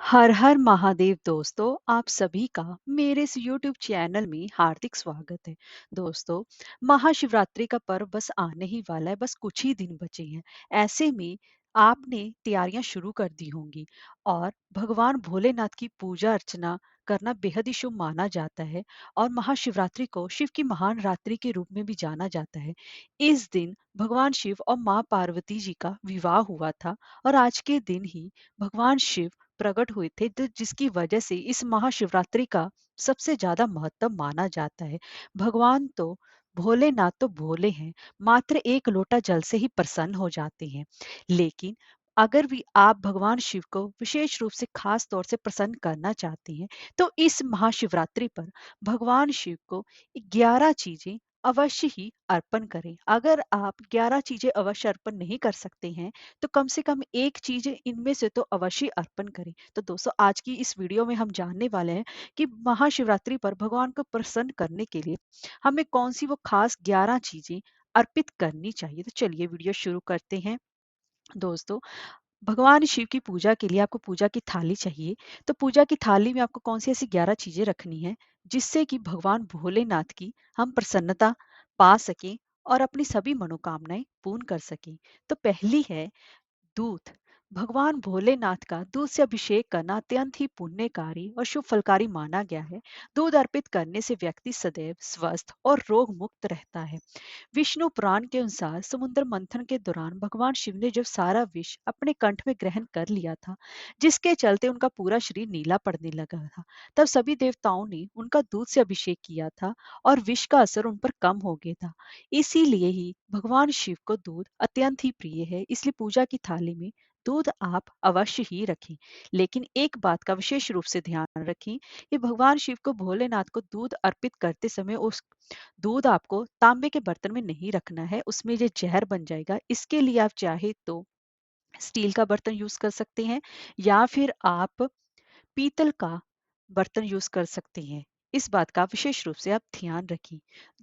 हर हर महादेव दोस्तों, आप सभी का मेरे इस YouTube चैनल में हार्दिक स्वागत है। दोस्तों, महाशिवरात्रि का पर्व बस आने ही वाला है, बस कुछ ही दिन बचे हैं। ऐसे में आपने तैयारियां शुरू कर दी होंगी और भगवान भोलेनाथ की पूजा अर्चना करना बेहद ही शुभ माना जाता है और महाशिवरात्रि को शिव की महान रात्रि के रूप में भी जाना जाता है। इस दिन भगवान शिव और माँ पार्वती जी का विवाह हुआ था और आज के दिन ही भगवान शिव प्रकट हुए थे, तो जिसकी वजह से इस महाशिवरात्रि का सबसे ज्यादा महत्व माना जाता है। भगवान तो भोलेनाथ तो भोले हैं, मात्र एक लोटा जल से ही प्रसन्न हो जाते हैं। लेकिन अगर भी आप भगवान शिव को विशेष रूप से खास तौर से प्रसन्न करना चाहते हैं, तो इस महाशिवरात्रि पर भगवान शिव को 11 चीजें अवश्य ही अर्पण करें। अगर आप 11 चीजें अवश्य अर्पण नहीं कर सकते हैं, तो कम से कम एक चीज इनमें से तो अवश्य अर्पण करें। तो दोस्तों, आज की इस वीडियो में हम जानने वाले हैं कि महाशिवरात्रि पर भगवान को प्रसन्न करने के लिए हमें कौन सी वो खास 11 चीजें अर्पित करनी चाहिए। तो चलिए वीडियो शुरू करते हैं। दोस्तों, भगवान शिव की पूजा के लिए आपको पूजा की थाली चाहिए। तो पूजा की थाली में आपको कौन सी ऐसी 11 चीजें रखनी है जिससे कि भगवान भोलेनाथ की हम प्रसन्नता पा सकें और अपनी सभी मनोकामनाएं पूर्ण कर सकें। तो पहली है दूध। भगवान भोलेनाथ का दूध से अभिषेक करना अत्यंत ही पुण्यकारी और शुभ फलकारी माना गया है। दूध अर्पित करने से व्यक्ति सदैव स्वस्थ और रोग मुक्त रहता है। विष्णु पुराण के अनुसार समुद्र मंथन के दौरान भगवान शिव ने जब सारा विष अपने कंठ में ग्रहण कर लिया था, जिसके चलते उनका पूरा शरीर नीला पड़ने लगा था, तब सभी देवताओं ने उनका दूध से अभिषेक किया था और विष का असर उन पर कम हो गया था। इसीलिए ही भगवान शिव को दूध अत्यंत ही प्रिय है, इसलिए पूजा की थाली में दूध आप अवश्य ही रखें। लेकिन एक बात का विशेष रूप से ध्यान रखें कि भगवान शिव को भोलेनाथ को दूध अर्पित करते समय उस दूध आपको तांबे के बर्तन में नहीं रखना है, उसमें ये जहर बन जाएगा। इसके लिए आप चाहे तो स्टील का बर्तन यूज कर सकते हैं या फिर आप पीतल का बर्तन यूज कर सकते हैं। इस बात का विशेष रूप से आप ध्यान रखें।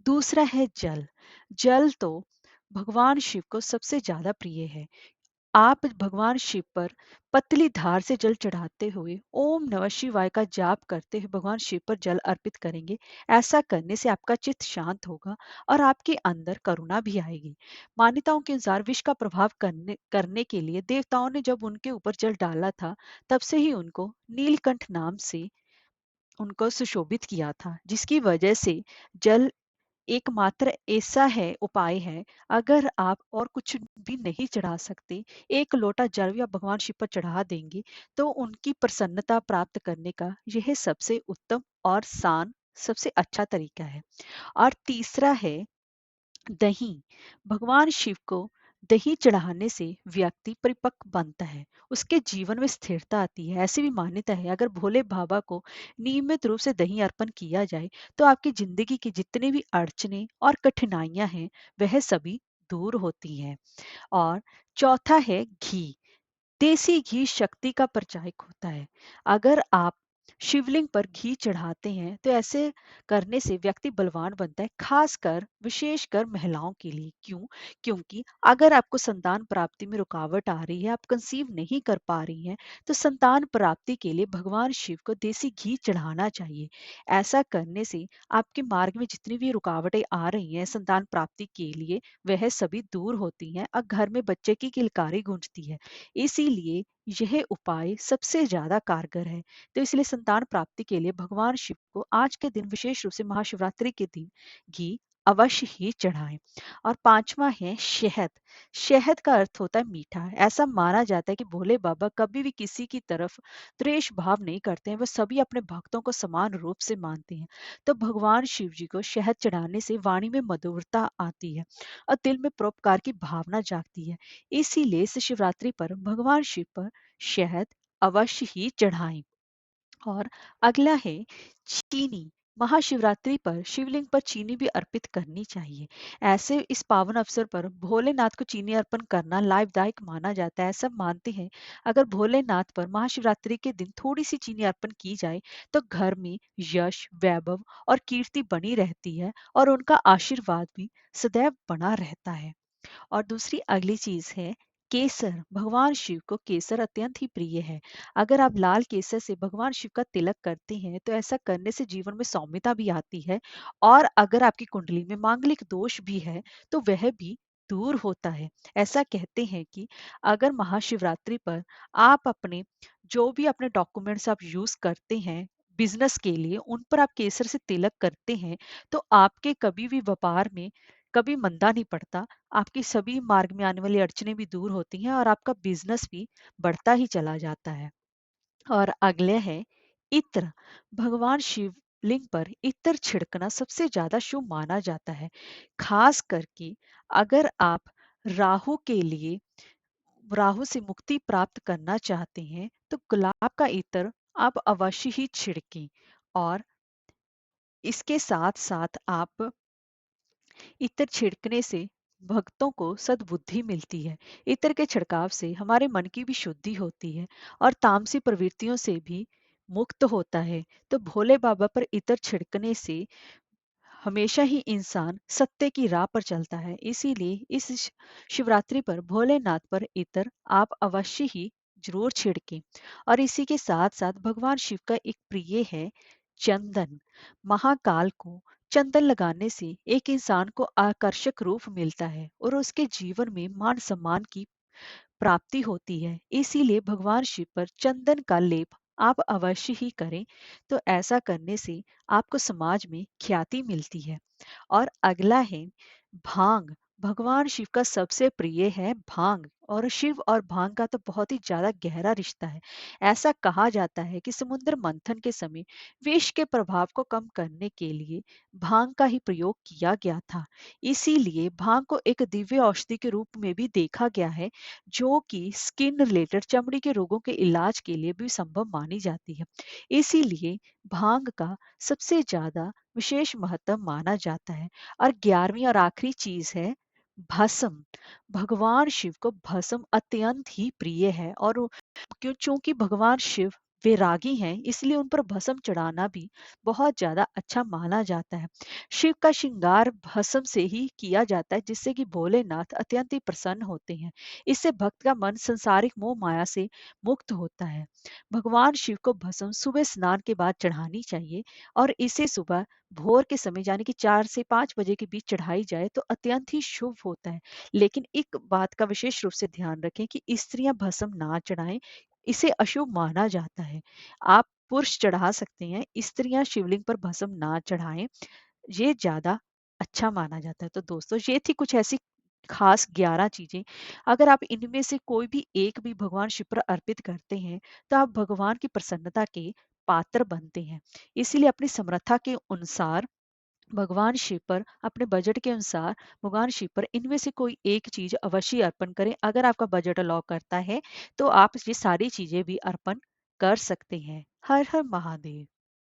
दूसरा है जल। जल तो भगवान शिव को सबसे ज्यादा प्रिय है। आप भगवान शिव पर पतली धार से जल चढ़ाते हुए ओम नमः शिवाय का जाप करते हुए भगवान शिव पर जल अर्पित करेंगे। ऐसा करने से आपका चित्त शांत होगा और आपके अंदर करुणा भी आएगी। मान्यताओं के अनुसार विष का प्रभाव करने करने के लिए देवताओं ने जब उनके ऊपर जल डाला था, तब से ही उनको नीलकंठ नाम से उनको सुशोभित किया था, जिसकी वजह से जल एकमात्र ऐसा है उपाय है। अगर आप और कुछ भी नहीं चढ़ा सकते, एक लोटा जल भी आप भगवान शिव पर चढ़ा देंगे, तो उनकी प्रसन्नता प्राप्त करने का यह सबसे उत्तम और सान सबसे अच्छा तरीका है। और तीसरा है दही। भगवान शिव को दही चढ़ाने से व्यक्ति परिपक्व बनता है, उसके जीवन में स्थिरता आती है। ऐसी भी मान्यता है, अगर भोले बाबा को नियमित रूप से दही अर्पण किया जाए, तो आपकी जिंदगी की जितनी भी अड़चने और कठिनाइयां हैं, वह सभी दूर होती हैं। और चौथा है घी। देसी घी शक्ति का प्रचायक होता है। अगर आप शिवलिंग पर घी चढ़ाते हैं, तो ऐसे करने से व्यक्ति बलवान बनता है, खासकर विशेषकर महिलाओं के लिए। क्यों? क्योंकि अगर आपको संतान प्राप्ति में रुकावट आ रही है, आप कंसीव नहीं कर पा रही हैं, तो संतान प्राप्ति के लिए भगवान शिव को देसी घी चढ़ाना चाहिए। ऐसा करने से आपके मार्ग में जितनी भी रुकावटें आ रही हैं संतान प्राप्ति के लिए, वह सभी दूर होती हैं और घर में बच्चे की किलकारी गूंजती है। इसीलिए यह उपाय सबसे ज्यादा कारगर है। तो इसलिए संतान प्राप्ति के लिए भगवान शिव को आज के दिन विशेष रूप से महाशिवरात्रि के दिन घी अवश्य ही चढ़ाएं। और पांचवा है शहद। शहद का अर्थ होता है मीठा। ऐसा माना जाता है कि भोले बाबा कभी भी किसी की तरफ द्वेष भाव नहीं करते हैं, वह सभी अपने भक्तों को समान रूप से मानते हैं। तो भगवान शिव जी को शहद चढ़ाने से वाणी में मधुरता आती है और दिल में परोपकार की भावना जागती है। इसीलिए इस शिवरात्रि पर भगवान शिव पर शहद अवश्य ही चढ़ाएं। और अगला है चीनी। महाशिवरात्रि पर शिवलिंग पर चीनी भी अर्पित करनी चाहिए। ऐसे इस पावन अवसर पर भोलेनाथ को चीनी अर्पण करना लाभदायक माना जाता है। सब मानते हैं, अगर भोलेनाथ पर महाशिवरात्रि के दिन थोड़ी सी चीनी अर्पण की जाए, तो घर में यश, वैभव और कीर्ति बनी रहती है और उनका आशीर्वाद भी सदैव बना रहता है। और दूसरी अगली चीज है केसर, भगवान शिव को केसर अत्यंत ही प्रिय है। अगर आप लाल केसर से भगवान शिव का तिलक करते हैं, तो ऐसा करने से जीवन में सौम्यता भी आती है और अगर आपकी कुंडली में मांगलिक दोष भी है, तो वह भी दूर होता है। ऐसा कहते हैं कि अगर महाशिवरात्रि पर आप अपने जो भी अपने डॉक्यूमेंट्स आप यूज़ करते हैं बिज़नेस के लिए, उन पर आप केसर से तिलक करते हैं, तो आपके कभी भी व्यापार में कभी मंदा नहीं पड़ता। आपकी सभी मार्ग में आने वाली अड़चनें भी दूर होती हैं और आपका बिजनेस भी बढ़ता ही चला जाता है। और अगले है इत्र। भगवान शिवलिंग पर इत्र छिड़कना सबसे ज्यादा शुभ माना जाता है। खास करके अगर आप राहु के लिए राहु से मुक्ति प्राप्त करना चाहते हैं, तो गुलाब का इत्र आप अवश्य ही छिड़कें। और इसके साथ साथ आप इत्र छिड़कने से भक्तों को सद्बुद्धि मिलती है। इत्र के छिड़काव से हमारे मन की भी शुद्धि होती है और तामसी प्रवृत्तियों से भी मुक्त होता है। तो भोले बाबा पर इत्र छिड़कने से हमेशा ही इंसान सत्य की राह पर चलता है। इसीलिए इस शिवरात्रि पर भोलेनाथ पर इत्र आप अवश्य ही जरूर छिड़कें। और इसी के साथ साथ भगवान शिव का एक प्रिय है चंदन। महाकाल को चंदन लगाने से एक इंसान को आकर्षक रूप मिलता है और उसके जीवन में मान सम्मान की प्राप्ति होती है। इसीलिए भगवान शिव पर चंदन का लेप आप अवश्य ही करें। तो ऐसा करने से आपको समाज में ख्याति मिलती है। और अगला है भांग। भगवान शिव का सबसे प्रिय है भांग और शिव और भांग का तो बहुत ही ज्यादा गहरा रिश्ता है। ऐसा कहा जाता है कि समुद्र मंथन के समय विष के प्रभाव को कम करने के लिए भांग का ही प्रयोग किया गया था। इसीलिए भांग को एक दिव्य औषधि के रूप में भी देखा गया है, जो कि स्किन रिलेटेड चमड़ी के रोगों के इलाज के लिए भी संभव मानी जाती है। इसीलिए भांग का सबसे ज्यादा विशेष महत्व माना जाता है। और 11वीं और आखिरी चीज है भस्म। भगवान शिव को भस्म अत्यंत ही प्रिय है और चूंकि भगवान शिव वैरागी हैं, इसलिए उन पर भस्म चढ़ाना भी बहुत ज्यादा अच्छा माना जाता है। शिव का श्रृंगार भस्म से ही किया जाता है, जिससे कि भोलेनाथ अत्यंत ही प्रसन्न होते हैं। इससे भक्त का मन संसारिक मोह माया से मुक्त होता है। भगवान शिव को भस्म सुबह स्नान के बाद चढ़ानी चाहिए और इसे सुबह भोर के समय यानी कि 4 से 5 बजे के बीच चढ़ाई जाए तो अत्यंत ही शुभ होता है। लेकिन एक बात का विशेष रूप से ध्यान रखें कि स्त्रियां भस्म ना चढ़ाएं, इसे अशुभ माना जाता है। आप पुरुष चढ़ा सकते हैं, स्त्रियां शिवलिंग पर भस्म ना चढ़ाएं, ये ज्यादा अच्छा माना जाता है। तो दोस्तों, ये थी कुछ ऐसी खास 11 चीजें। अगर आप इनमें से कोई भी एक भी भगवान शिव पर अर्पित करते हैं, तो आप भगवान की प्रसन्नता के पात्र बनते हैं। इसीलिए अपनी समर्था के अनुसार भगवान शिव पर, अपने बजट के अनुसार भगवान शिव पर इनमें से कोई एक चीज अवश्य अर्पण करें। अगर आपका बजट अलाउ करता है, तो आप ये सारी चीजें भी अर्पण कर सकते हैं। हर हर महादेव।